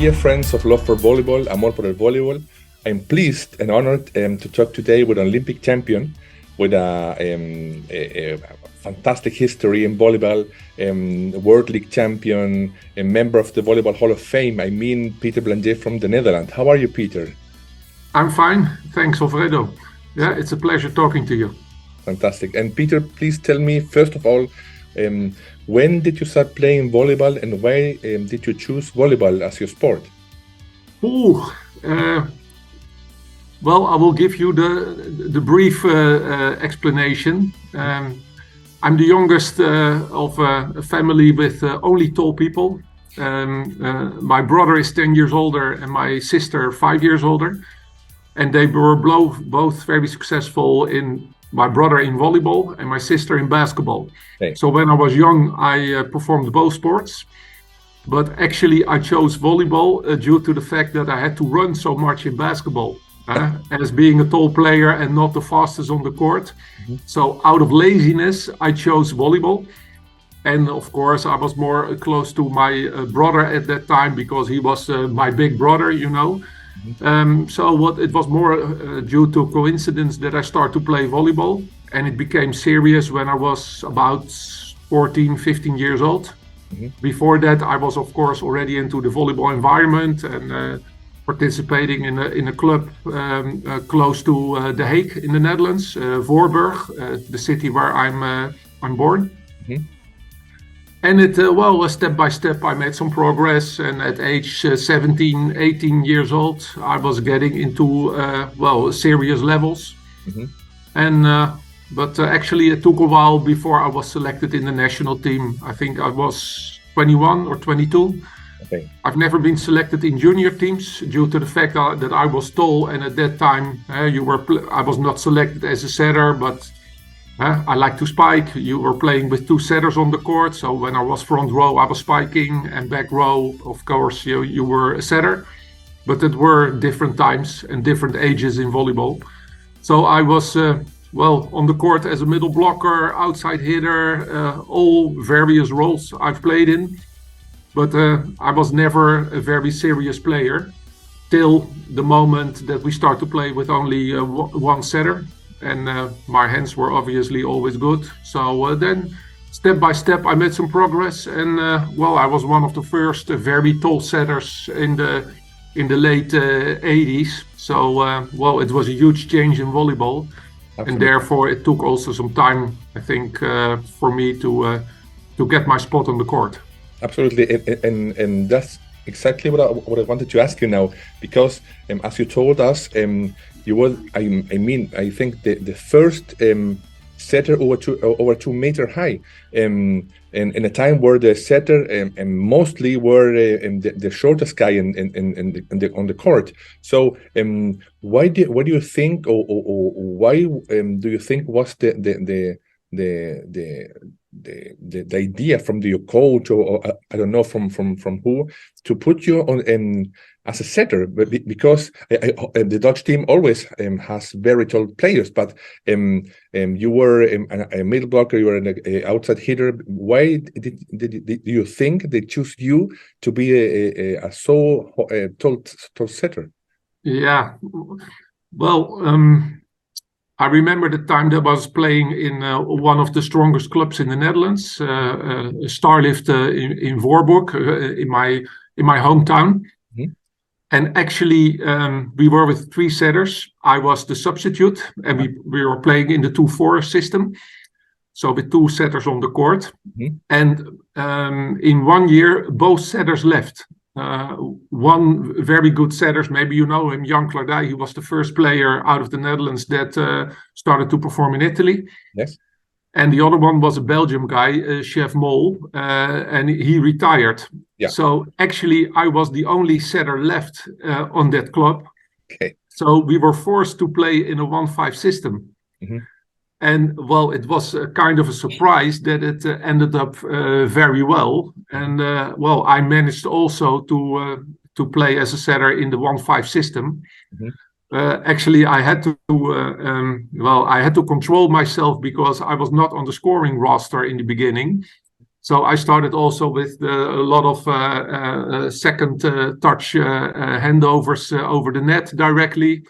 Dear friends of Love for Volleyball, Amor por el Voleibol, I'm pleased and honored to talk today with an Olympic champion with a fantastic history in volleyball, World League champion, a member of the Volleyball Hall of Fame. I mean Peter Blangé from the Netherlands. How are you, Peter? I'm fine. Thanks, Alfredo. Yeah, it's a pleasure talking to you. Fantastic. And Peter, please tell me, first of all, when did you start playing volleyball and why did you choose volleyball as your sport? Well, I will give you the brief explanation. I'm the youngest of a family with only tall people. My brother is 10 years older and my sister 5 years older. And they were both very successful my brother in volleyball and my sister in basketball. Okay. So when I was young, I performed both sports. But actually, I chose volleyball due to the fact that I had to run so much in basketball. As being a tall player and not the fastest on the court. Mm-hmm. So out of laziness, I chose volleyball. And of course, I was more close to my brother at that time because he was my big brother, you know. Mm-hmm. It was more due to coincidence that I started to play volleyball, and it became serious when I was about 14, 15 years old. Mm-hmm. Before that, I was of course already into the volleyball environment and participating in a club close to The Hague in the Netherlands, Voorburg, the city where I'm born. Mm-hmm. And step by step, I made some progress. And at age 17, 18 years old, I was getting into, serious levels. Mm-hmm. But actually, it took a while before I was selected in the national team. I think I was 21 or 22. Okay. I've never been selected in junior teams due to the fact that I was tall. And at that time, I was not selected as a setter, but I like to spike. You were playing with two setters on the court. So when I was front row, I was spiking, and back row, of course, you were a setter. But it were different times and different ages in volleyball. So I was, on the court as a middle blocker, outside hitter, all various roles I've played in. But I was never a very serious player till the moment that we start to play with only one setter. And my hands were obviously always good. So then, step by step, I made some progress. And I was one of the first very tall setters in the late 80s. So it was a huge change in volleyball. Absolutely. And therefore, it took also some time, I think, for me to get my spot on the court. Absolutely, and that's exactly what I wanted to ask you now, because as you told us, you were, I think the first setter over 2 meter high, in a time where the setter mostly were the shortest guy on the court. So what do you think, or why do you think was the idea from your coach, or I don't know from who, to put you on as a setter? Because the Dutch team always has very tall players, but you were a middle blocker, you were an outside hitter. Why did you think they choose you to be a so tall setter? Yeah, I remember the time that I was playing in one of the strongest clubs in the Netherlands, Starlift in Voorburg, in my hometown. Mm-hmm. And actually, we were with 3 setters. I was the substitute, and we were playing in the 2-4 system. So with 2 setters on the court. Mm-hmm. And in 1 year, both setters left. One very good setter, maybe you know him, Jan Klardij. He was the first player out of the Netherlands that started to perform in Italy. Yes. And the other one was a Belgium guy, Chef Mol, and he retired. Yeah. So actually, I was the only setter left on that club. Okay. So we were forced to play in a 1-5 system. Mm-hmm. And it was kind of a surprise that it ended up very well. And I managed also to play as a setter in the 1-5 system. Mm-hmm. Actually, I had to control myself because I was not on the scoring roster in the beginning. So I started also with a lot of second touch handovers over the net directly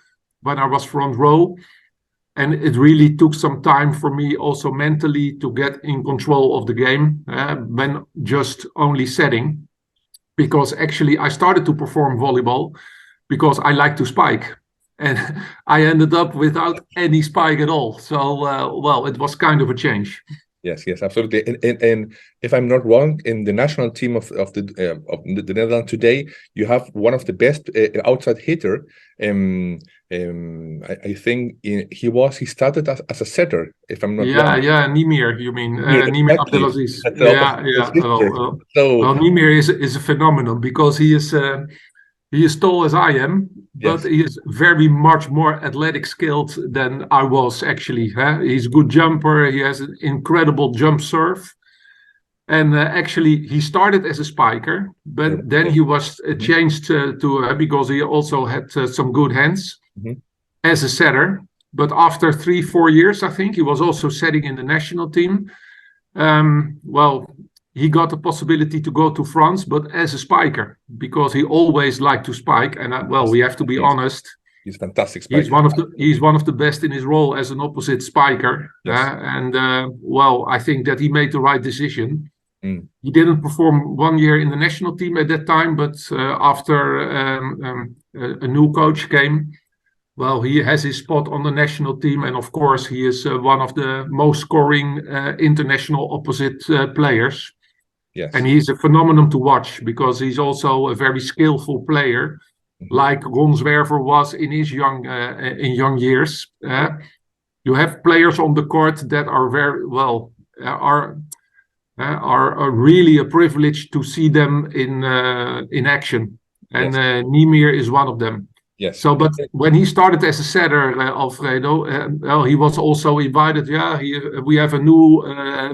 when I was front row. And it really took some time for me also mentally to get in control of the game when just only setting. Because actually I started to perform volleyball because I like to spike. And I ended up without any spike at all. So, well, it was kind of a change. Yes, absolutely. And if I'm not wrong, in the national team of the Netherlands today, you have one of the best outside hitter. I think he started as a setter, if I'm not wrong. Yeah, Nimir, you mean Nimir Exactly. Abdelaziz. Yeah. Well, Nimir is a phenomenon because he is tall as I am, but he is very much more athletic skilled than I was actually. He's a good jumper. He has an incredible jump serve. And actually, he started as a spiker, but then he was changed to because he also had some good hands as a setter. But after 3-4 years, I think, he was also setting in the national team. Well, he got the possibility to go to France, but as a spiker, because he always liked to spike. And well, we have to be honest. He's a fantastic spiker. He's one of the best in his role as an opposite spiker. Well, I think that he made the right decision. He didn't perform 1 year in the national team at that time, but after a new coach came, well, he has his spot on the national team, and of course, he is one of the most scoring international opposite players. Yes, and he's a phenomenon to watch because he's also a very skillful player, like Ron Zwerver was in his young years. You have players on the court that are very well are really a privilege to see them in action, and Nimir is one of them. Yes. So, but when he started as a setter, Alfredo, well, he was also invited. Yeah, we have a new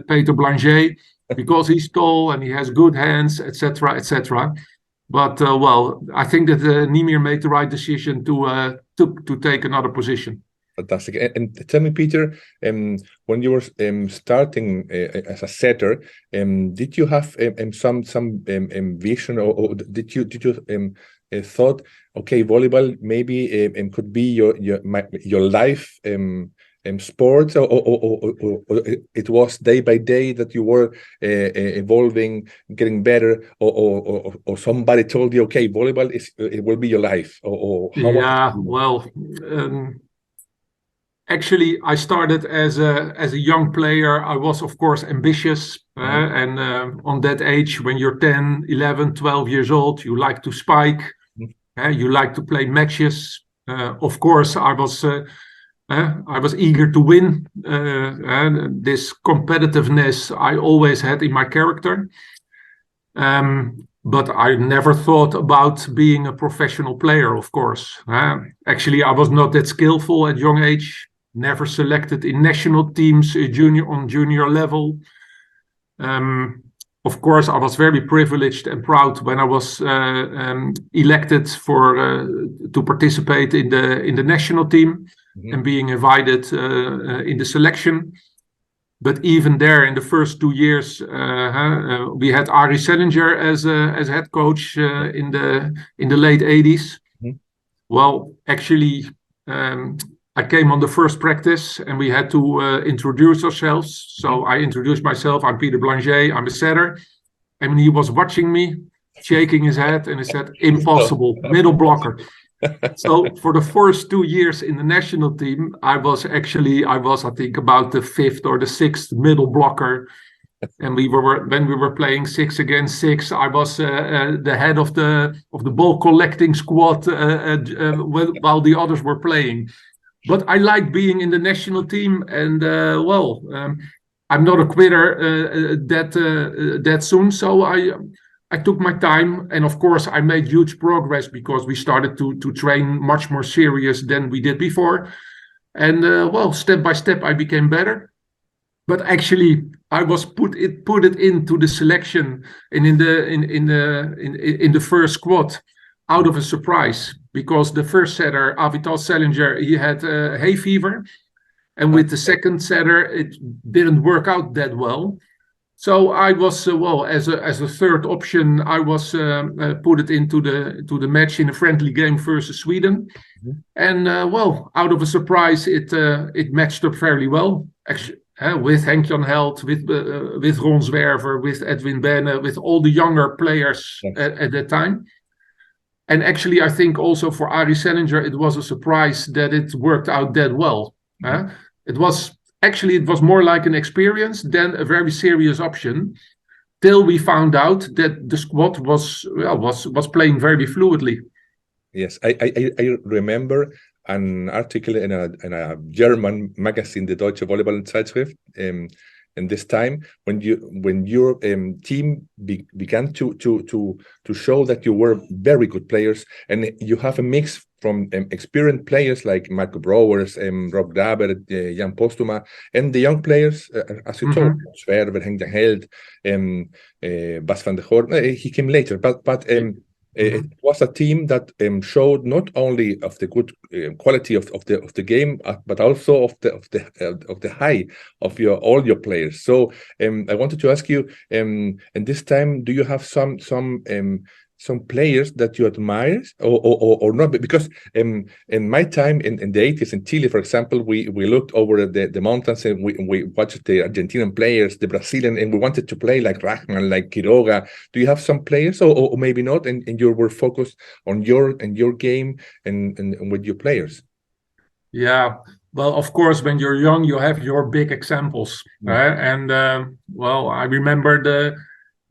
Peter Blangé because he's tall and he has good hands, etc., etc. But well, I think that Nimir made the right decision to take another position. Fantastic. And tell me, Peter, when you were starting as a setter, did you have some vision, or did you thought, okay, volleyball maybe could be your life sport, or it was day by day that you were evolving, getting better, or somebody told you, okay, volleyball it will be your life, or how yeah, well. Actually, I started as a young player. I was, of course, ambitious. And on that age, when you're 10, 11, 12 years old, you like to spike. You like to play matches. Of course, I was eager to win. And this competitiveness I always had in my character. But I never thought about being a professional player, of course. Actually, I was not that skillful at young age. Never selected in national teams junior level. Of course, I was very privileged and proud when I was elected to participate in the national team and being invited in the selection. But even there, in the first 2 years, we had Ari Selinger as head coach in the late 80s. Well, actually. I came on the first practice and we had to introduce ourselves. So I introduced myself. I'm Peter Blangé. I'm a setter. And he was watching me, shaking his head, and he said, impossible, middle blocker. So for the first 2 years in the national team, I was, I think, about the 5th or the 6th middle blocker. And when we were playing 6 against 6, I was the head of the ball collecting squad while the others were playing. But I like being in the national team, and I'm not a quitter that soon. So I took my time, and of course I made huge progress because we started to train much more serious than we did before. And step by step I became better. But actually, I was put it into the selection and in the first squad out of a surprise. Because the first setter, Avital Selinger, he had hay fever. And with the second setter, it didn't work out that well. So I was as a third option. I was put it into the match in a friendly game versus Sweden, and out of a surprise, it matched up fairly well. Actually, with Henk-Jan Held, with Ron Zwerver, with Edwin Benne, with all the younger players at that time. And actually, I think also for Arie Sellinger, it was a surprise that it worked out that well. It was more like an experience than a very serious option, till we found out that the squad was playing very fluidly. Yes, I remember an article in a German magazine, the Deutsche Volleyball Zeitschrift, in this time when your team began to show that you were very good players, and you have a mix from experienced players like Marco Brouwers, Rob Graber, Jan Postuma, and the young players, as you told, Zwerver, Henk-Jan Held, Bas van der Hoorn. He came later, but it was a team that showed not only of the good quality of the game, but also of the high of all your players. So I wanted to ask you, in this time, do you have some players that you admire or not? Because in my time in the 80s in Chile, for example, we looked over the mountains and we watched the Argentinian players, the Brazilian, and we wanted to play like Rachman, like Quiroga. Do you have some players or maybe not, and you were focused on your game and with your players? Yeah, well, of course, when you're young, you have your big examples. And I remember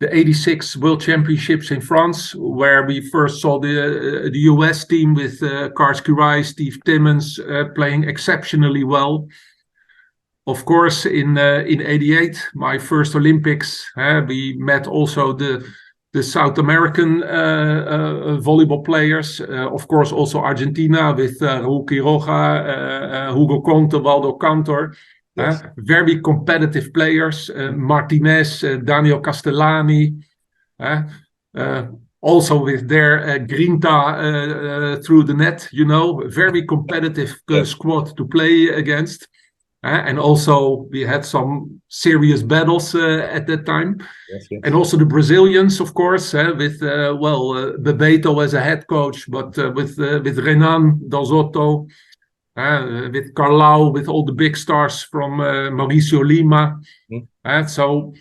the 86 World Championships in France, where we first saw the US team with Kars Kurai, Steve Timmons playing exceptionally well. Of course, in 88, my first Olympics, we met also the South American volleyball players. Of course, also Argentina with Raúl Quiroga, Hugo Conte, Waldo Cantor. Yes. Very competitive players, Martinez, Daniel Castellani, also with their Grinta through the net, very competitive squad to play against. And also we had some serious battles at that time. Yes. And also the Brazilians, of course, with Bebeto as a head coach, but with Renan Dalzotto, with Carlau, with all the big stars from Mauricio Lima. So,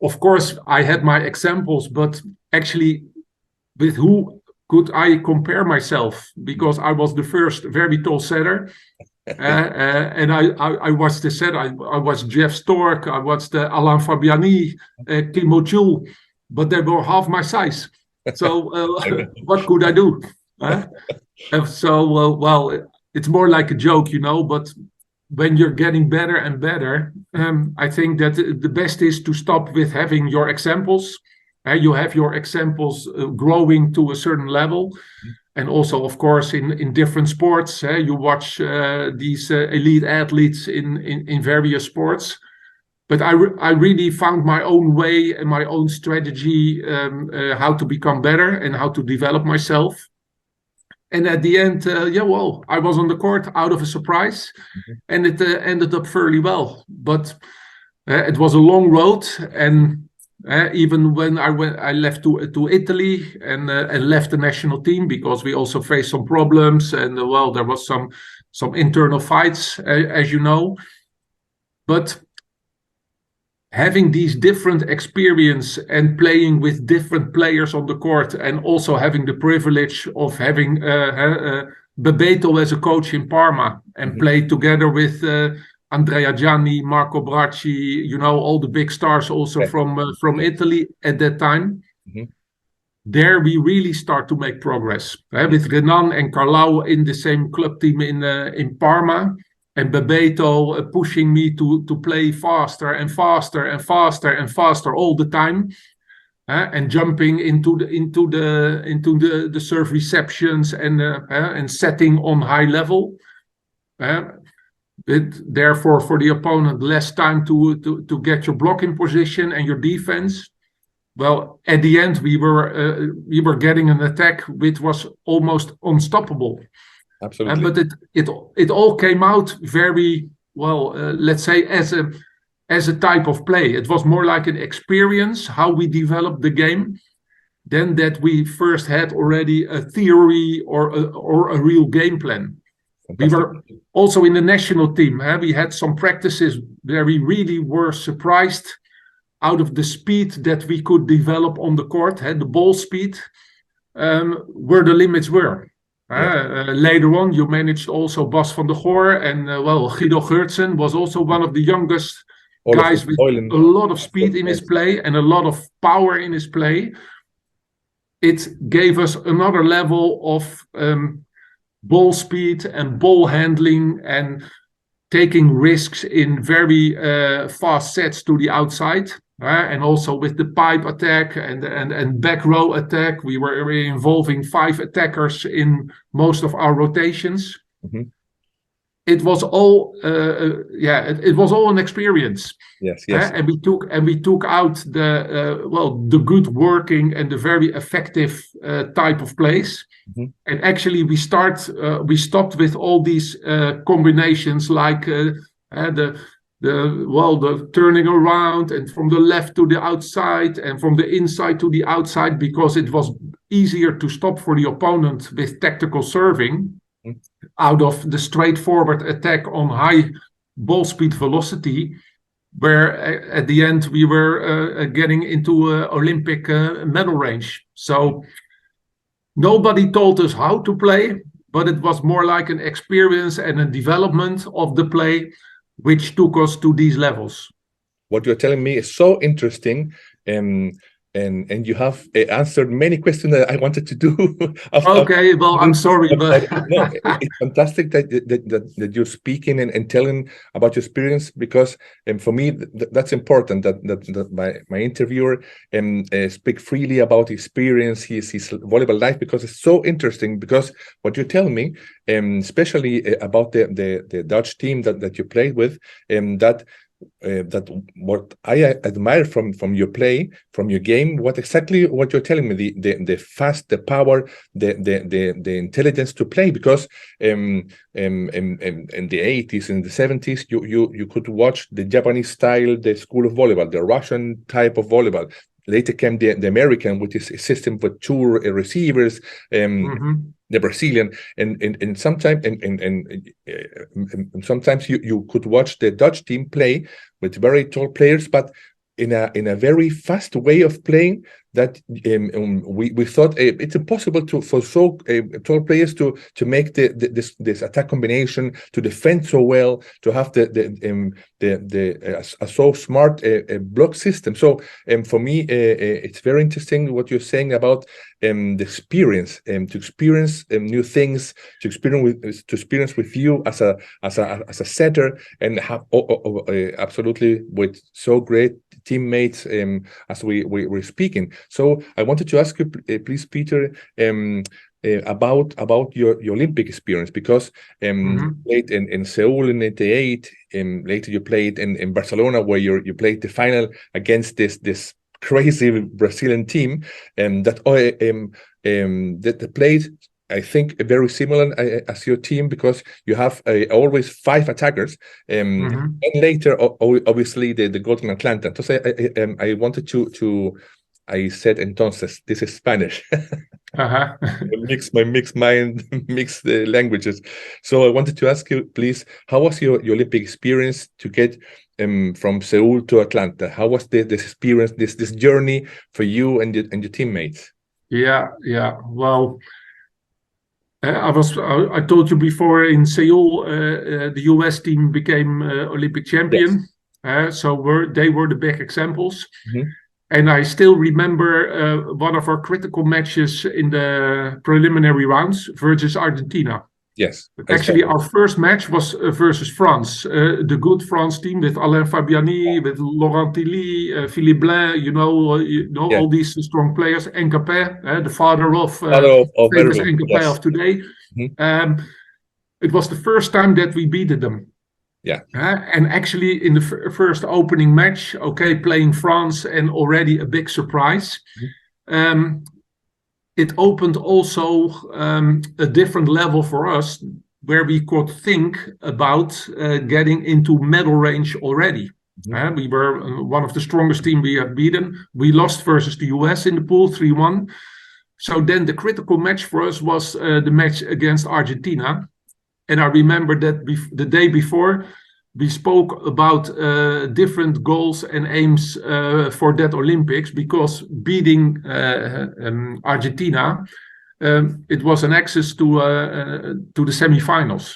of course, I had my examples, but actually, with who could I compare myself? Because I was the first very tall setter. And I watched the set. I watched Jeff Stork. I watched Alain Fabiani, Kim O'Toole, but they were half my size. So, what could I do? So, it's more like a joke, but when you're getting better and better, I think that the best is to stop with having your examples. You have your examples growing to a certain level. And also, of course, in different sports, you watch these elite athletes in various sports. But I really found my own way and my own strategy, how to become better and how to develop myself. And at the end, I was on the court out of a surprise, and it ended up fairly well. But it was a long road, and even when I left to Italy and left the national team, because we also faced some problems, and there was some internal fights, as you know. But having these different experience and playing with different players on the court, and also having the privilege of having Bebeto as a coach in Parma and played together with Andrea Gianni, Marco Bracci, all the big stars also from Italy at that time. There we really start to make progress. With Renan and Carlau in the same club team in Parma. And Bebeto pushing me to play faster and faster and faster and faster all the time, and jumping into the serve receptions and setting on high level. Therefore, for the opponent, less time to get your blocking position and your defense. Well, at the end, we were getting an attack which was almost unstoppable. Absolutely. But it all came out very well. Let's say as as a type of play. It was more like an experience, how we developed the game, than that we first had already a theory or a real game plan. Fantastic. We were also in the national team. We had some practices where we really were surprised out of the speed that we could develop on the court, the ball speed, where the limits were. Later on, you managed also Bas van der Goor, and Guido Geurtsen was also one of the youngest guys with a lot of speed in his play and a lot of power in his play. It gave us another level of ball speed and ball handling and taking risks in very fast sets to the outside. And also with the pipe attack and back row attack, we were involving 5 attackers in most of our rotations. Mm-hmm. It was all, it was all an experience. Yes. And we took out the good working and the very effective type of plays. Mm-hmm. And actually, we stopped with all these combinations like the turning around and from the left to the outside and from the inside to the outside, because it was easier to stop for the opponent with tactical serving out of the straightforward attack on high ball speed velocity, where at the end we were getting into Olympic medal range. So nobody told us how to play, but it was more like an experience and a development of the play which took us to these levels. What you're telling me is so interesting, and you have answered many questions that I wanted to do. Okay, well, I'm sorry, but no, it's fantastic that you're speaking and telling about your experience, because for me that's important that my interviewer speak freely about his experience, his volleyball life, because it's so interesting. Because what you tell me, especially about the Dutch team that you played with, that what I admire from your play, from your game, what you're telling me, the fast, the power, the intelligence to play, because in the 80s and the 70s you could watch the Japanese style, the school of volleyball, the Russian type of volleyball. Later came the American, which is a system with 2 receivers, the Brazilian, and sometimes sometimes you could watch the Dutch team play with very tall players, but in a very fast way of playing that we thought it's impossible for so tall players to make this attack combination, to defend so well, to have a so smart block system. So for me, it's very interesting what you're saying about the experience, to experience new things, to experience with you as a setter, and have absolutely with so great teammates as we're speaking. So I wanted to ask you, please, Peter, about your Olympic experience, because you played in Seoul in '88, later you played in Barcelona, where you played the final against this crazy Brazilian team, that played, I think, very similar as your team, because you have always 5 attackers, and later obviously the Golden Atlanta. So I wanted to I said entonces, this is Spanish. My mixed mind, mixed languages. So I wanted to ask you, please, how was your Olympic experience to get from Seoul to Atlanta? How was this experience, this journey for you and your teammates? Yeah. Well, I told you before, in Seoul, the US team became Olympic champion. Yes. So they were the big examples. And I still remember one of our critical matches in the preliminary rounds versus Argentina. Yes. Actually, our first match was versus France, the good France team with Alain Fabiani, with Laurent Tilly, Philippe Blin, all these strong players. Nkapé, the father of famous Nkapé of today. It was the first time that we beat them. Yeah. And actually, in the first opening match, playing France, and already a big surprise. It opened also a different level for us, where we could think about getting into medal range already. We were one of the strongest team we have beaten. We lost versus the US in the pool 3-1. So then the critical match for us was the match against Argentina. And I remember that the day before, we spoke about different goals and aims for that Olympics, because beating Argentina, it was an access to the semifinals.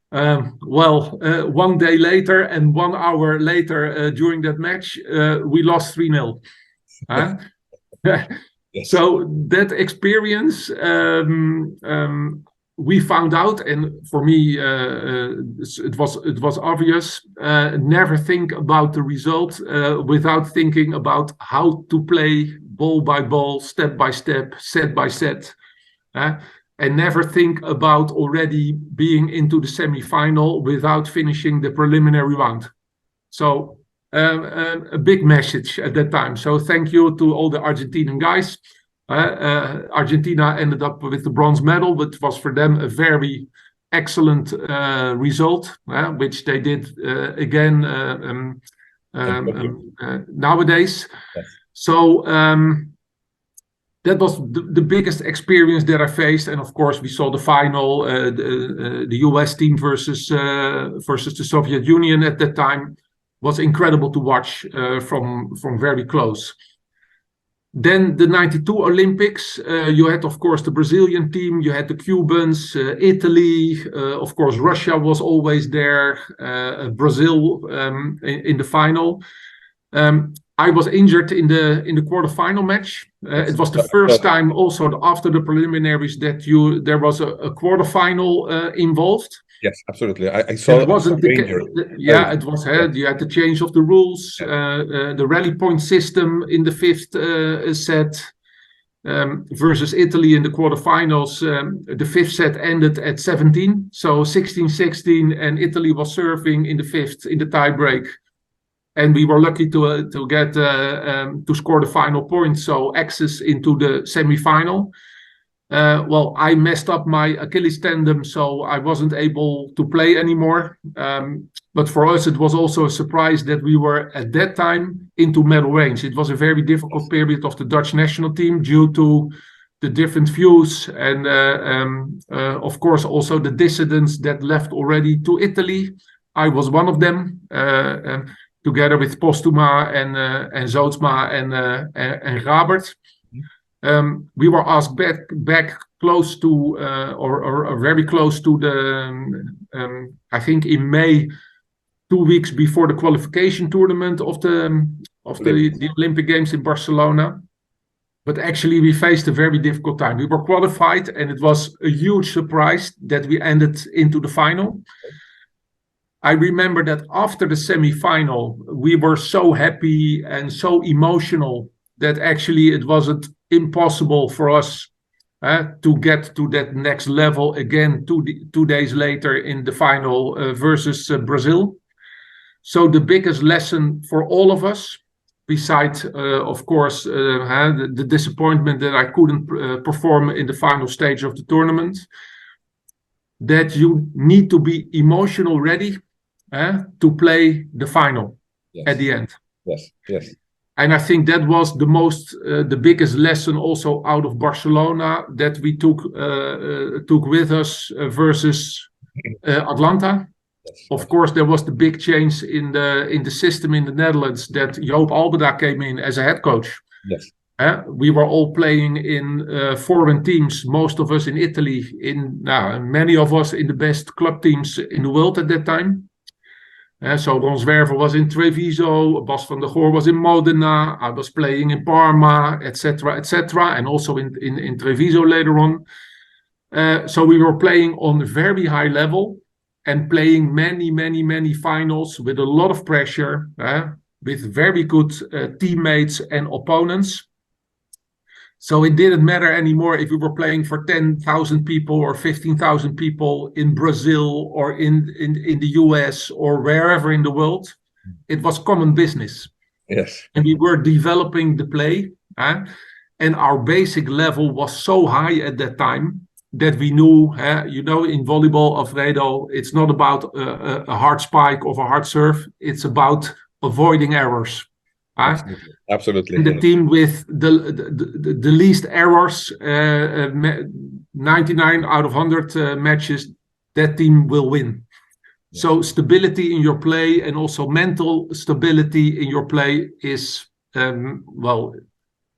One day later and 1 hour later during that match, we lost 3-0. Yes. So that experience, we found out, and for me, it was obvious. Never think about the result without thinking about how to play ball by ball, step by step, set by set, and never think about already being into the semi-final without finishing the preliminary round. So a big message at that time. So thank you to all the Argentinian guys. Argentina ended up with the bronze medal, but it was for them a very excellent result, which they did again nowadays. Yes. So that was the biggest experience that I faced. And of course, we saw the final, the US team versus the Soviet Union at that time. Was incredible to watch from very close. Then the 92 Olympics, you had, of course, the Brazilian team, you had the Cubans, Italy, of course, Russia was always there, Brazil in the final. I was injured in the quarterfinal match. It was the first time also after the preliminaries that there was a quarterfinal involved. Yes, absolutely. I saw it wasn't the it was you had the change of the rules, the rally point system in the fifth set versus Italy in the quarterfinals. The fifth set ended at 17, so 16-16, and Italy was serving in the fifth in the tiebreak, and we were lucky to get to score the final point, so access into the semi-final. I messed up my Achilles tendon, so I wasn't able to play anymore. But for us, it was also a surprise that we were at that time into medal range. It was a very difficult period of the Dutch national team due to the different views and, of course, also the dissidents that left already to Italy. I was one of them, together with Postuma and Zootsma and Grabert. We were asked back close to or very close to the I think in May, 2 weeks before the qualification tournament of the Olympic Games in Barcelona. But actually we faced a very difficult time. We were qualified, and it was a huge surprise that we ended into the final. I remember that after the semi-final, we were so happy and so emotional that actually it wasn't impossible for us to get to that next level again 2 days later in the final versus Brazil. So the biggest lesson for all of us, besides, of course, the disappointment that I couldn't perform in the final stage of the tournament, that you need to be emotional ready to play the final at the end. Yes. And I think that was the biggest lesson also out of Barcelona that we took with us versus Atlanta. Yes. Of course, there was the big change in the system in the Netherlands that Joop Alberda came in as a head coach. Yes. We were all playing in foreign teams, most of us in Italy, many of us in the best club teams in the world at that time. So Ron Zwerver was in Treviso, Bas van der Goor was in Modena, I was playing in Parma, etc., and also in Treviso later on. So we were playing on a very high level and playing many finals with a lot of pressure, with very good teammates and opponents. So it didn't matter anymore if we were playing for 10,000 people or 15,000 people in Brazil or in the US or wherever in the world. It was common business. Yes. And we were developing the play. And our basic level was so high at that time that we knew, in volleyball, Alfredo, it's not about a hard spike or a hard serve. It's about avoiding errors. Absolutely. And the team with the least errors, 99 out of 100 matches, that team will win. Yeah. So stability in your play and also mental stability in your play is,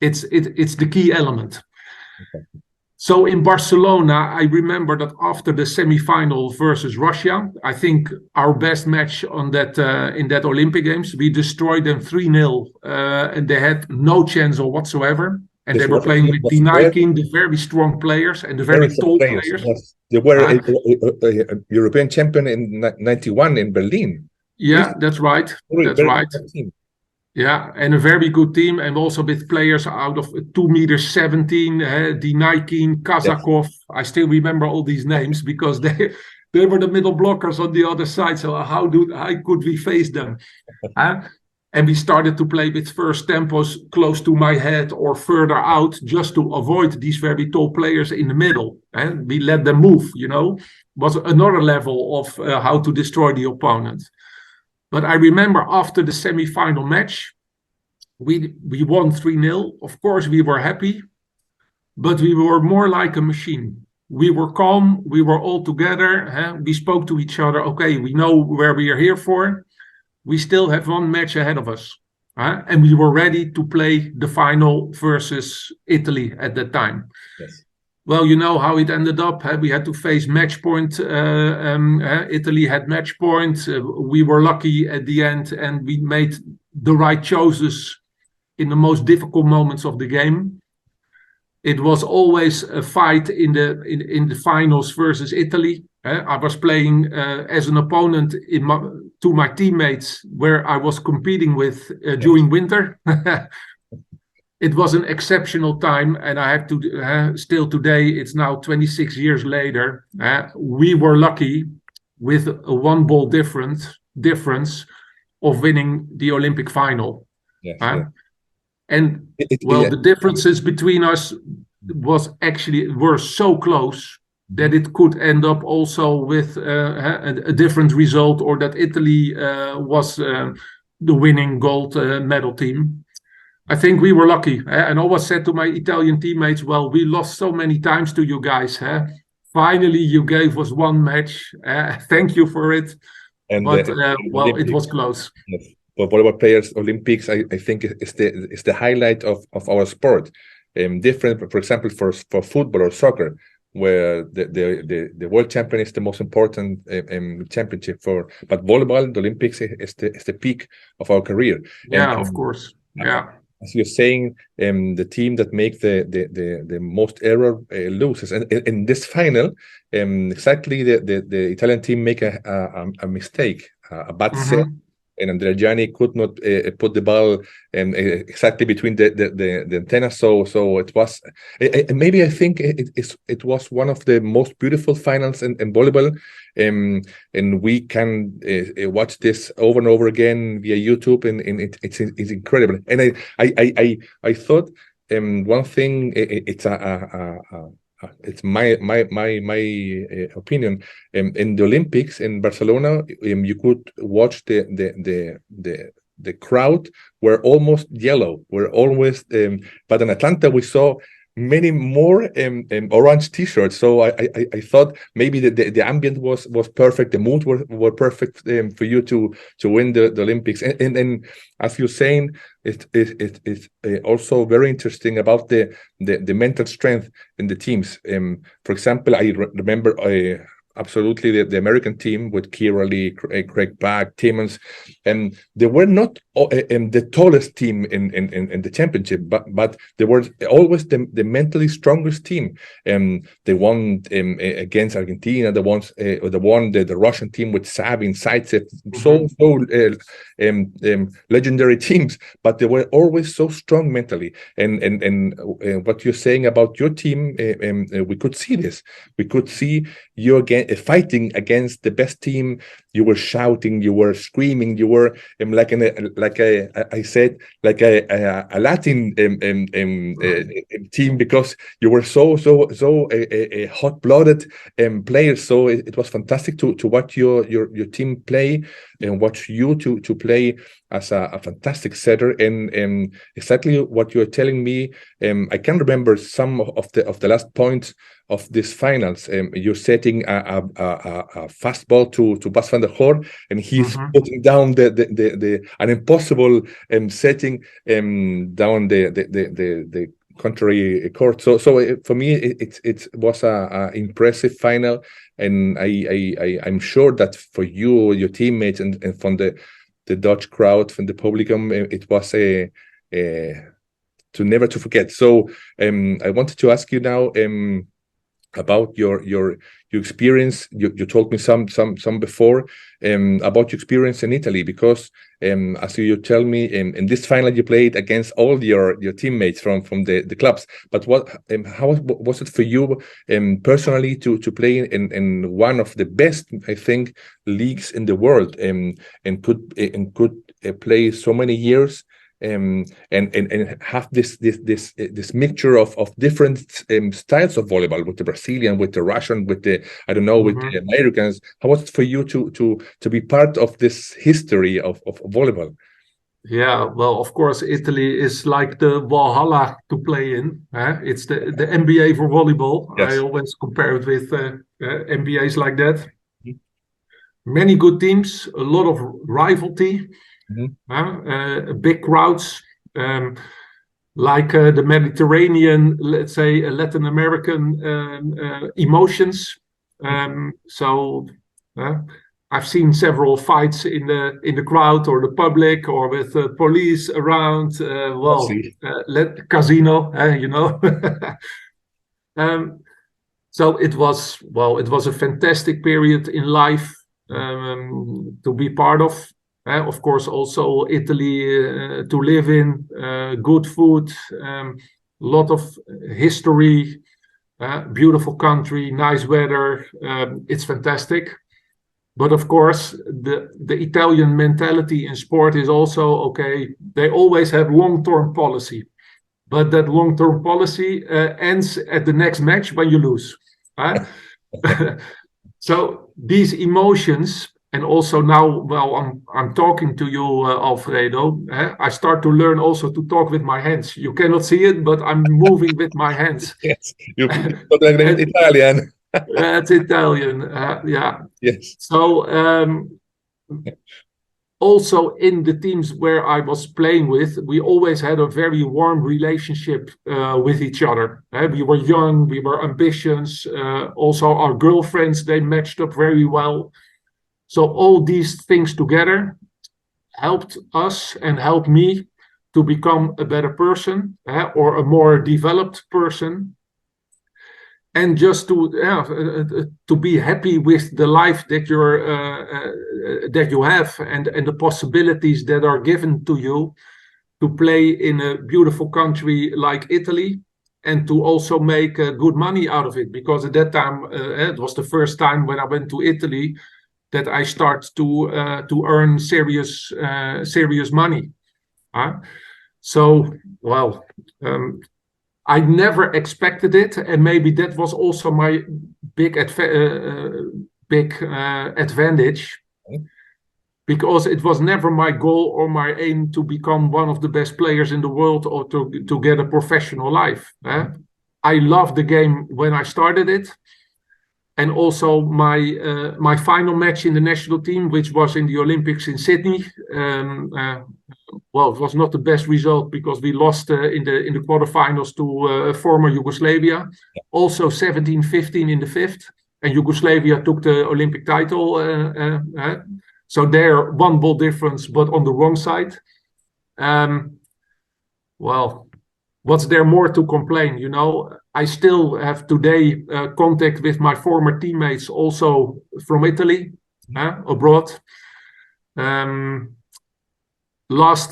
it's the key element. Okay. So in Barcelona, I remember that after the semi-final versus Russia, I think our best match on that in that Olympic Games, we destroyed them 3-0, and they had no chance whatsoever. And they were playing with Dinaikin, the very strong players and the very tall players. Yes. They were a European champion in 91 in Berlin. Yeah, that's right. That's right. Yeah, and a very good team, and also with players out of 2.17 meters, Dinaikin, Kazakov. Yes. I still remember all these names because they were the middle blockers on the other side. So how could we face them? And we started to play with first tempos close to my head or further out, just to avoid these very tall players in the middle. And we let them move. Was another level of how to destroy the opponent. But I remember after the semi-final match, we won 3-0. Of course, we were happy, but we were more like a machine. We were calm. We were all together. We spoke to each other. Okay, we know where we are here for. We still have one match ahead of us. And we were ready to play the final versus Italy at that time. Yes. Well, you know how it ended up. We had to face match point. Italy had match point. We were lucky at the end, and we made the right choices in the most difficult moments of the game. It was always a fight in the finals versus Italy. I was playing as an opponent to my teammates, where I was competing with during winter. It was an exceptional time, and I have to still today, it's now 26 years later, we were lucky with a 1 ball difference of winning the Olympic final. Yes, yeah. And the differences between us were so close that it could end up also with a different result, or that Italy was the winning gold medal team. I think we were lucky. And I always said to my Italian teammates, well, we lost so many times to you guys. Finally, you gave us one match. Thank you for it. But it was close. Yes. For volleyball players, Olympics, I think is the highlight of our sport. Different, for example, for football or soccer, where the world champion is the most important championship but volleyball, the Olympics is the peak of our career. Yeah, of course. Yeah. As you're saying, the team that make the most error loses. And in this final, exactly the Italian team make a mistake, a bad set, and Andrea could not put the ball exactly between the antennas. So it was maybe I think it was one of the most beautiful finals in volleyball. And we can watch this over and over again via YouTube, and it's incredible. And I thought one thing, it's my opinion. In the Olympics in Barcelona, you could watch the crowd were almost yellow. We're always, but in Atlanta we saw many more orange T-shirts. So I thought maybe the ambient was perfect, the mood were perfect for you to win the Olympics. And as you're saying, it's also very interesting about the mental strength in the teams. For example, I remember absolutely the American team with Kira Lee, Craig Back, Timmons, and they were not the tallest team in the championship, but they were always the mentally strongest team. They won against Argentina. They won the Russian team with Sabin, Zaitsev, so legendary teams, but they were always so strong mentally. And what you're saying about your team, we could see this. We could see you again fighting against the best team. You were shouting, you were screaming, you were I said, like a Latin team, because you were so hot-blooded players. So it was fantastic to watch your team play and watch you to play as a fantastic setter. And exactly what you are telling me, I can remember some of the last points of this finals. You're setting a fastball to Bas van der Goor, and he's putting down an impossible setting down the contrary court. So for me, it was a impressive final, and I'm sure that for you, your teammates, and from the Dutch crowd, from the publicum, it was a to never to forget. So I wanted to ask you now about your experience. You told me some before about your experience in Italy, because as you tell me, in this final you played against all your teammates from the clubs. But how was it for you personally to play in one of the best, I think, leagues in the world, and could play so many years and have this mixture of different styles of volleyball, with the Brazilian, with the Russian, with the, I don't know, with the Americans? How was it for you to be part of this history of volleyball? Yeah, well, of course, Italy is like the Valhalla to play in. It's the NBA for volleyball. Yes. I always compare it with NBAs like that. Many good teams, a lot of rivalry. Big crowds, like the Mediterranean, let's say, Latin American emotions. So I've seen several fights in the crowd or the public, or with police around. Casino, you know. So it was a fantastic period in life to be part of. Of course, also Italy to live in, good food, lot of history, beautiful country, nice weather. It's fantastic. But of course, the Italian mentality in sport is also, okay, they always have long-term policy. But that long-term policy ends at the next match when you lose. So these emotions. And also now, well, I'm talking to you, Alfredo. I start to learn also to talk with my hands. You cannot see it, but I'm moving with my hands. Yes, you're Italian. That's Italian, yeah. Yes. So also in the teams where I was playing with, we always had a very warm relationship with each other. We were young, we were ambitious. Also our girlfriends, they matched up very well. So all these things together helped us and helped me to become a better person, or a more developed person, and just to be happy with the life that you have, and the possibilities that are given to you to play in a beautiful country like Italy, and to also make good money out of it. Because at that time, it was the first time when I went to Italy that I start to earn serious money. So, well, I never expected it, and maybe that was also my big advantage, because it was never my goal or my aim to become one of the best players in the world, or to get a professional life. I loved the game when I started it. And also my final match in the national team, which was in the Olympics in Sydney. Well, it was not the best result, because we lost in the quarterfinals to former Yugoslavia. Also 17-15 in the fifth, and Yugoslavia took the Olympic title. So there, one ball difference, but on the wrong side. Well, what's there more to complain? You know, I still have today contact with my former teammates, also from Italy, abroad. Last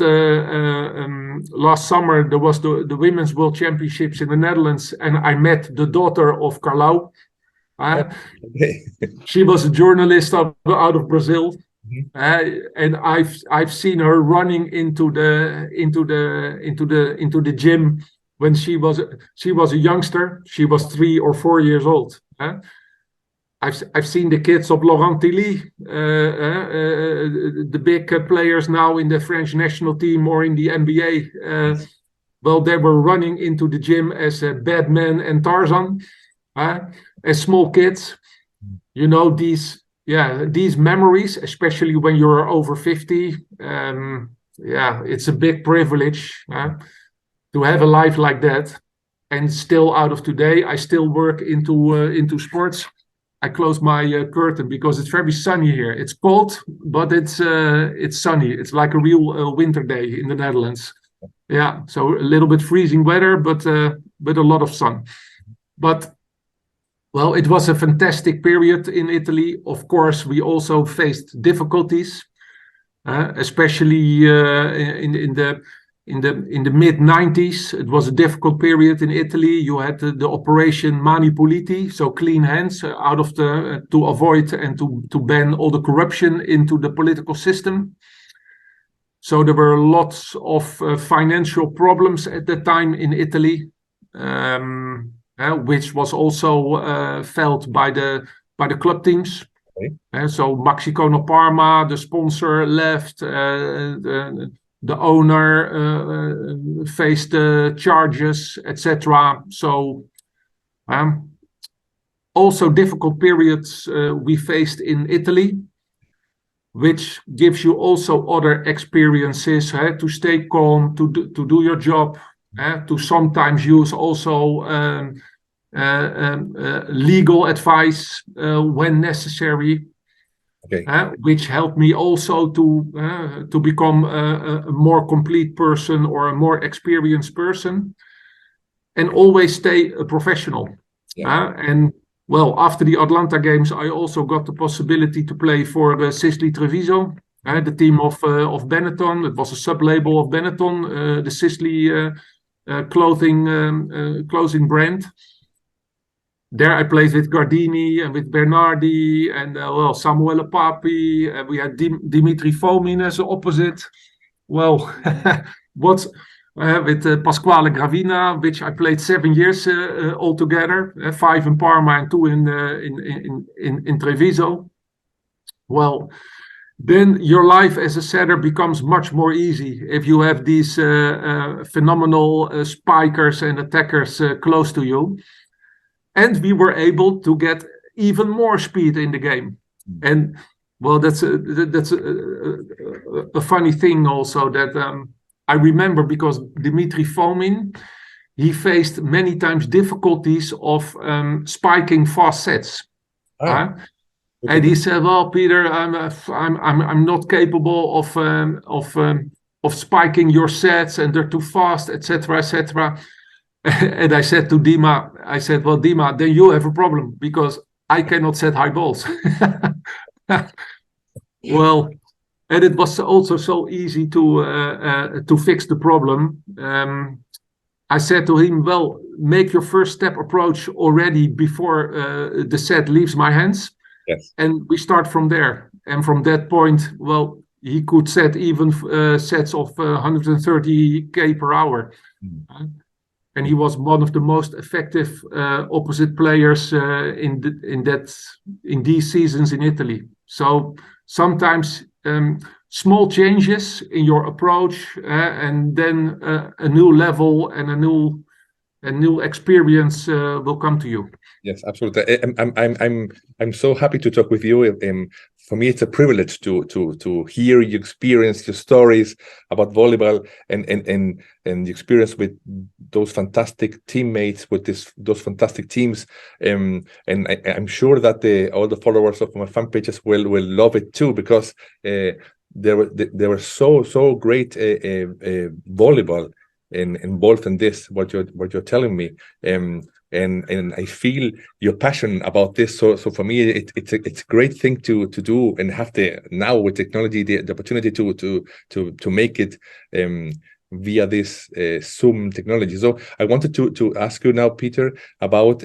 summer there was the Women's World Championships in the Netherlands, and I met the daughter of Carlau. Okay. She was a journalist out of Brazil. Mhm. And I've seen her running into the gym when she was a youngster. She was 3 or 4 years old. I've seen the kids of Laurent Tilly, the big players now in the French national team or in the NBA. Well, they were running into the gym as Batman and Tarzan, as small kids. You know, these memories, especially when you're over 50. It's a big privilege to have a life like that. And still, out of today, I still work into sports. I close my curtain because it's very sunny here. It's cold, but it's sunny. It's like a real winter day in the Netherlands. Yeah, so a little bit freezing weather, but a lot of sun. But well, it was a fantastic period in Italy. Of course, we also faced difficulties, especially in the mid-90s. It was a difficult period in Italy. You had the Operation Mani Puliti, so clean hands, to avoid and to ban all the corruption into the political system. So there were lots of financial problems at that time in Italy, which was also felt by the club teams. Okay. So Maxicono Parma, the sponsor, left. The owner faced charges, etc. So also difficult periods we faced in Italy, which gives you also other experiences to stay calm, to do your job, to sometimes use also legal advice when necessary. Okay. Which helped me also to become a more complete person or a more experienced person, and always stay a professional. Yeah. And well, after the Atlanta Games, I also got the possibility to play for Sisley Treviso, the team of Benetton. It was a sub-label of Benetton, the Sisley clothing brand. There I played with Gardini and with Bernardi and Samuele Papi. We had Dimitri Fomin as the opposite. Well, with Pasquale Gravina, which I played 7 years altogether, 5 in Parma and 2 in Treviso. Well, then your life as a setter becomes much more easy if you have these phenomenal spikers and attackers close to you. And we were able to get even more speed in the game. And well, that's a funny thing also that I remember, because Dimitri Fomin, he faced many times difficulties of spiking fast sets. And he said, "Well, Peter, I'm not capable of spiking your sets, and they're too fast, etc., etc." And I said to Dima, "Well, Dima, then you have a problem, because I cannot set high balls." Well, and it was also so easy to fix the problem. I said to him, "Well, make your first step approach already before the set leaves my hands." Yes. And we start from there. And from that point, well, he could set even sets of 130 km per hour. And he was one of the most effective opposite players in these seasons in Italy. So sometimes small changes in your approach, and then a new level and a new experience will come to you. Yes, absolutely. I'm so happy to talk with you. For me, it's a privilege to hear your experience, your stories about volleyball, and the experience with those fantastic teammates, with those fantastic teams. And I'm sure that all the followers of my fan pages will love it too, because they were so great volleyball involved in this. What you're telling me. And I feel your passion about this. So for me, it's a great thing to do, and have now with technology the opportunity to make it via this Zoom technology. So I wanted to ask you now, Peter, about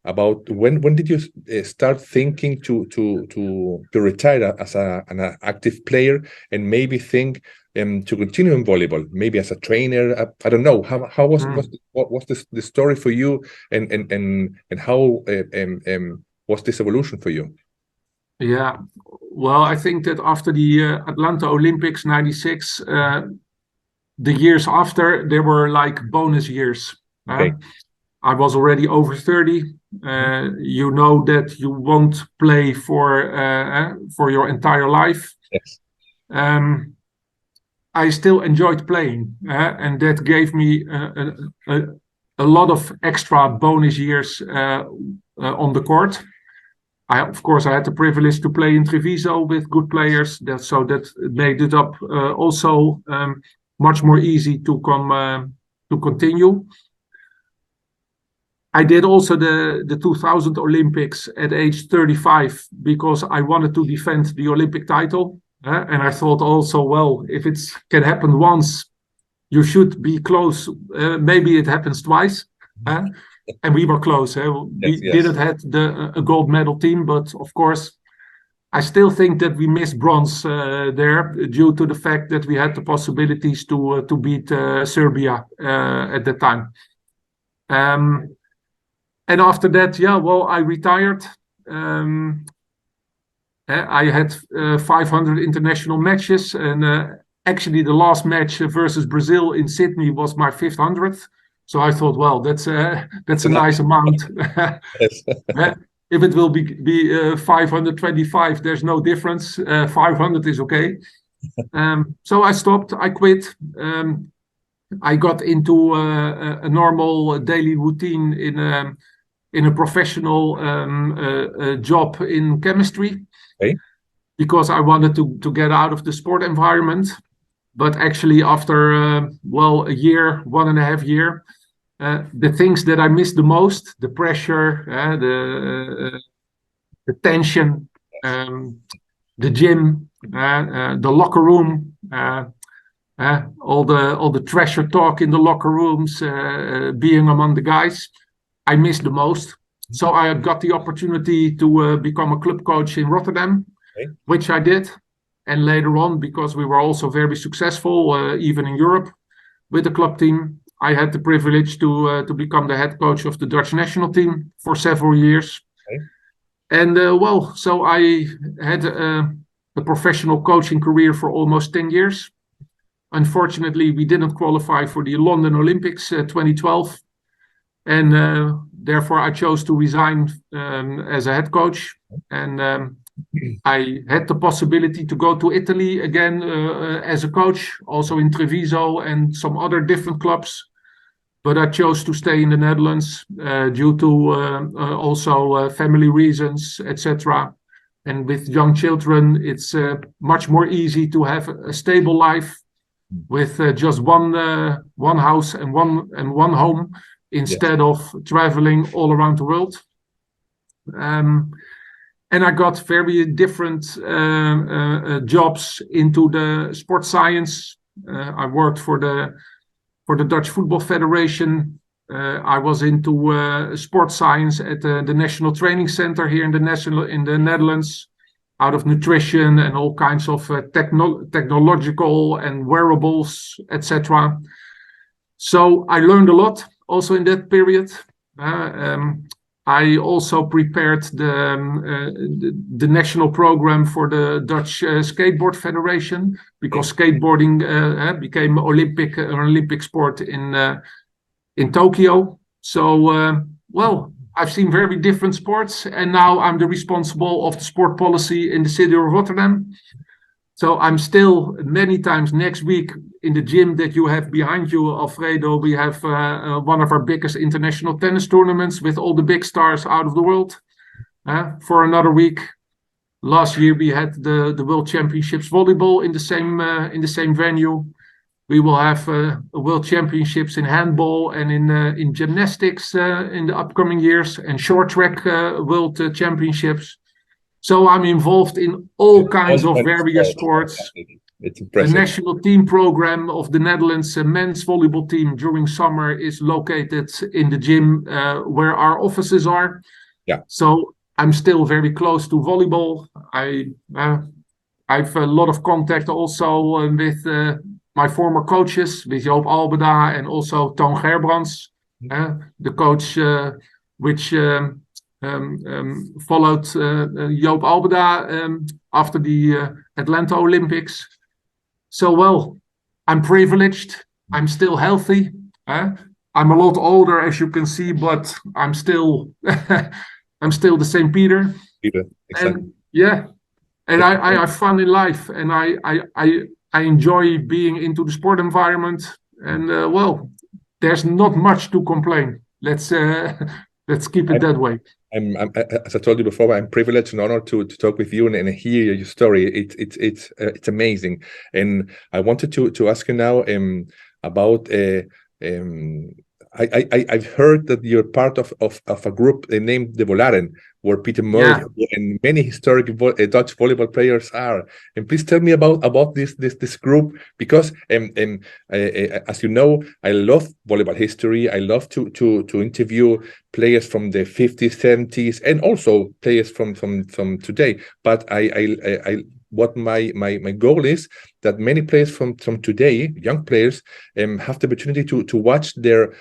about when did you start thinking to retire as an active player, and maybe think to continue in volleyball, maybe as a trainer? I don't know how was what was the story for you, and how was this evolution for you? Yeah, well, I think that after the Atlanta Olympics '96, the years after, they were like bonus years. Okay. I was already over 30. You know that you won't play for your entire life. Yes. I still enjoyed playing, and that gave me a lot of extra bonus years on the court. Of course, I had the privilege to play in Treviso with good players, so that made it up also much more easy to continue. I did also the 2000 Olympics at age 35 because I wanted to defend the Olympic title. And I thought also, well, if it can happen once, you should be close. Maybe it happens twice. And we were close. We didn't have a gold medal team, but of course, I still think that we missed bronze there due to the fact that we had the possibilities to beat Serbia at that time. And after that, I retired. I had 500 international matches, and actually the last match versus Brazil in Sydney was my 500th. So I thought, well, that's a nice amount. If it will be 525, there's no difference. 500 is okay. So I stopped. I quit. I got into a normal daily routine in a professional job in chemistry. Okay. Because I wanted to get out of the sport environment. But actually, after a year, 1.5 years, the things that I missed the most, the pressure, the tension, the gym, the locker room, all the treasure talk in the locker rooms, being among the guys, I missed the most. So I got the opportunity to become a club coach in Rotterdam, which I did. And later on, because we were also very successful, even in Europe, with the club team, I had the privilege to become the head coach of the Dutch national team for several years. And so I had a professional coaching career for almost 10 years. Unfortunately, we didn't qualify for the London Olympics 2012. And therefore, I chose to resign as a head coach. And I had the possibility to go to Italy again as a coach, also in Treviso and some other different clubs. But I chose to stay in the Netherlands due to also family reasons, etc. And with young children, it's much more easy to have a stable life with just one house and one home, instead of traveling all around the world. And I got very different jobs into the sports science. I worked for the Dutch Football Federation. I was into sports science at the National Training Center here in the Netherlands, out of nutrition and all kinds of technological and wearables, etc. So I learned a lot also in that period. I also prepared the national program for the Dutch Skateboard Federation, because skateboarding became an Olympic sport in Tokyo. So, I've seen very different sports, and now I'm the responsible of the sport policy in the city of Rotterdam. So I'm still many times next week in the gym that you have behind you, Alfredo. We have one of our biggest international tennis tournaments with all the big stars out of the world for another week. Last year we had the World Championships volleyball in the same venue. We will have World Championships in handball and in gymnastics in the upcoming years, and short track World Championships. So I'm involved in all kinds of various sports. It's The impressive. national team program of the Netherlands men's volleyball team during summer is located in the gym where our offices are. Yeah. So I'm still very close to volleyball. I've a lot of contact also with my former coaches, with Joop Alberda and also Toon Gerbrands, the coach which followed Joop Alberda after the Atlanta Olympics. So, well, I'm privileged. I'm still healthy. I'm a lot older, as you can see, but I'm still I'm still the same Peter. Peter, exactly. And yeah, and I have fun in life, and I enjoy being into the sport environment. And well, there's not much to complain. Let's keep it that way. As I told you before, I'm privileged and honored to talk with you and hear your story. It's amazing, and I wanted to ask you now about I've heard that you're part of a group named the Volaren, where Peter Murphy and many historic Dutch volleyball players are. And please tell me about this group, because as you know, I love volleyball history. I love to interview players from the 50s, 70s, and also players from today. But what my goal is that many players from today, young players, have the opportunity to watch their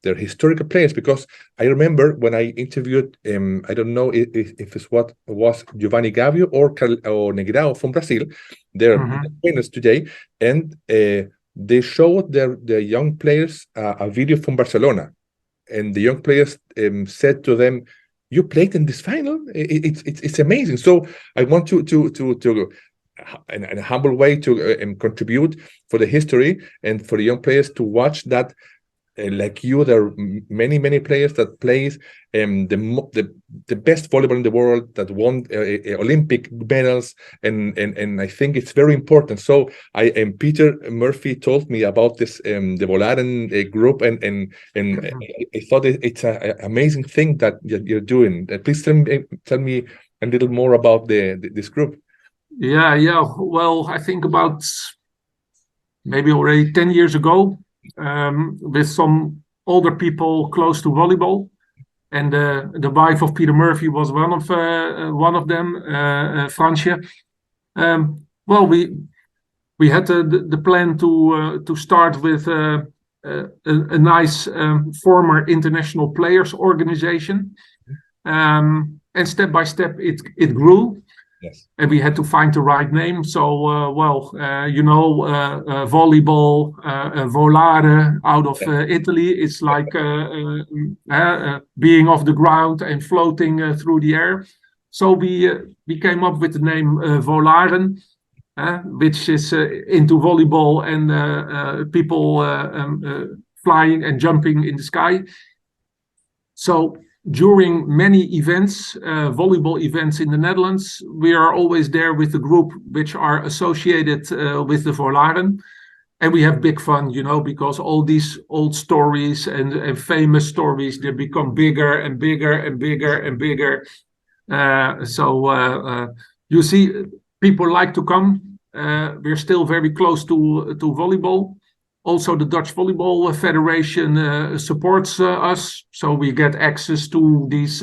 historical players, because I remember when I interviewed I don't know if it's what was Giovanni Gavio or Negrão from Brazil. They're famous today, and they showed their young players a video from Barcelona, and the young players said to them, "You played in this final. It's amazing." So I want to in a humble way to contribute for the history and for the young players to watch that. Like you, there are many players that plays the best volleyball in the world, that won Olympic medals, and I think it's very important. So Peter Murphy told me about this the Volaren group, and I thought it's an amazing thing that you're doing. Please tell me a little more about this group. Yeah. Well, I think about maybe already 10 years ago, with some older people close to volleyball, and the wife of Peter Murphy was one of them, Fransje. Well, we had the plan to start with a nice former international players organization, and step by step it grew. Yes. And we had to find the right name. So, volleyball, volare out of Italy. It's like being off the ground and floating through the air. So we came up with the name Volaren, which is into volleyball and people flying and jumping in the sky. So during many events, volleyball events in the Netherlands, we are always there with the group which are associated with the Volaren. And we have big fun, because all these old stories and famous stories, they become bigger and bigger and bigger and bigger. So you see, people like to come. We're still very close to volleyball. Also, the Dutch Volleyball Federation supports us, so we get access to these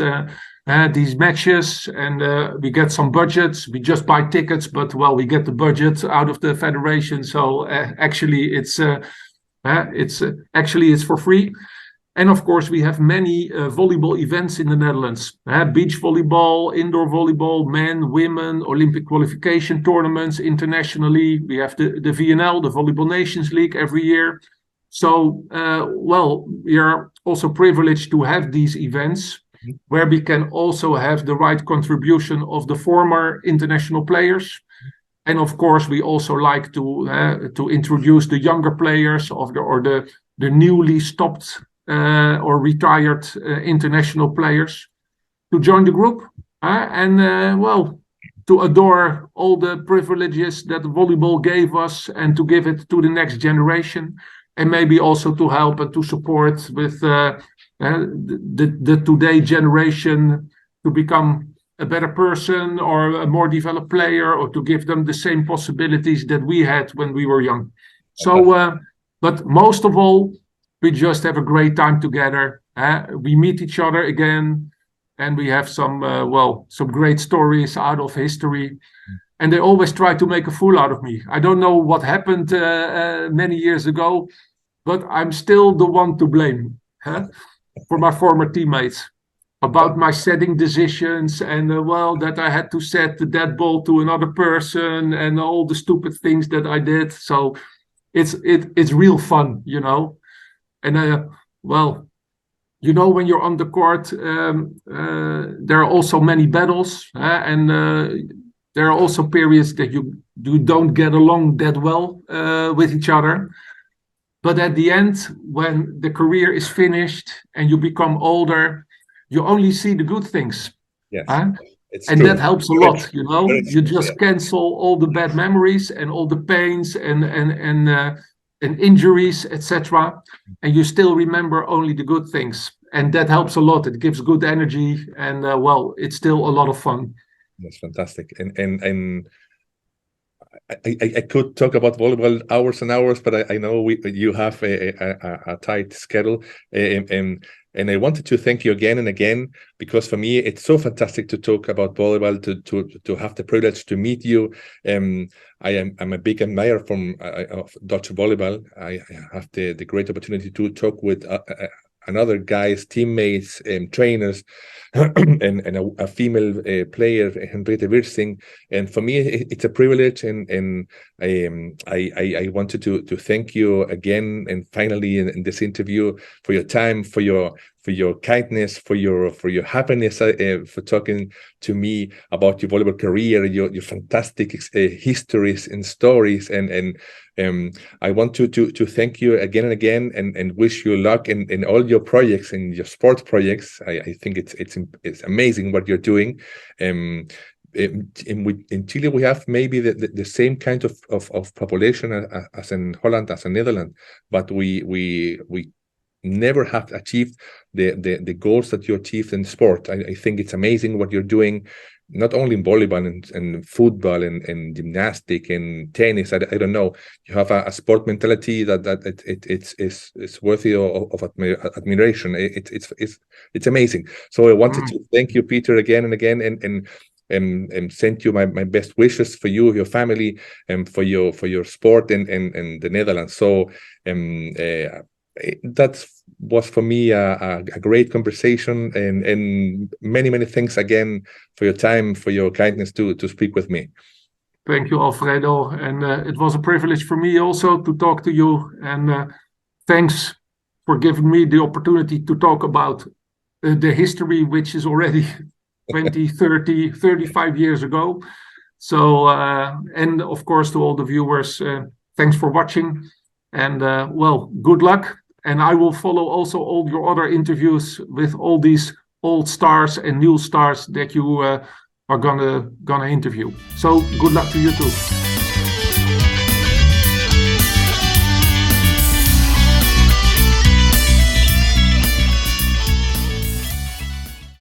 matches, and we get some budgets. We just buy tickets, but we get the budget out of the federation. So actually, it's for free. And of course, we have many volleyball events in the Netherlands. Beach volleyball, indoor volleyball, men, women, Olympic qualification tournaments internationally. We have the VNL, the Volleyball Nations League, every year. So, we are also privileged to have these events where we can also have the right contribution of the former international players. And of course, we also like to introduce the younger players or the newly stopped or retired international players to join the group and to adore all the privileges that volleyball gave us and to give it to the next generation, and maybe also to help and to support with the today generation to become a better person or a more developed player, or to give them the same possibilities that we had when we were young. So, but most of all, we just have a great time together. We meet each other again, and we have some great stories out of history. And they always try to make a fool out of me. I don't know what happened many years ago, but I'm still the one to blame for my former teammates about my setting decisions and that I had to set that ball to another person and all the stupid things that I did. So it's real fun, you know. And when you're on the court, there are also many battles, and there are also periods that you don't get along that well with each other. But at the end, when the career is finished and you become older, you only see the good things. Yes, and true. That helps a lot, you know. You just cancel all the bad memories and all the pains and injuries, etc. And you still remember only the good things. And that helps a lot. It gives good energy, and it's still a lot of fun. That's fantastic. And I could talk about volleyball hours and hours, but I know you have a tight schedule. And I wanted to thank you again and again, because for me it's so fantastic to talk about volleyball, to have the privilege to meet you. I'm a big admirer of Dutch volleyball. I have the great opportunity to talk with another guys, teammates, trainers, and a female player, Henriette Wirsing. And for me, it's a privilege. And I wanted to thank you again, and finally in this interview, for your time, for your kindness, for your happiness, for talking to me about your volleyball career, your fantastic histories and stories. And I want to thank you again and again, and wish you luck in all your projects, in your sports projects. I think it's amazing what you're doing. In Chile, we have maybe the same kind of population as in Holland, as in Netherlands, but we never have achieved the goals that you achieved in sport. I think it's amazing what you're doing, not only in volleyball and football and gymnastic and tennis. I don't know. You have a sport mentality that it's worthy of admiration. It's amazing. So I wanted to thank you, Peter, again and again, and send you my best wishes for you, your family, and for your sport and the Netherlands. So that was for me a great conversation, and many thanks again for your time, for your kindness to speak with me. Thank you, Alfredo, and it was a privilege for me also to talk to you, and thanks for giving me the opportunity to talk about the history, which is already 20, 30, 35 years ago. So and of course to all the viewers, thanks for watching, and good luck. And I will follow also all your other interviews with all these old stars and new stars that you are gonna interview. So good luck to you too.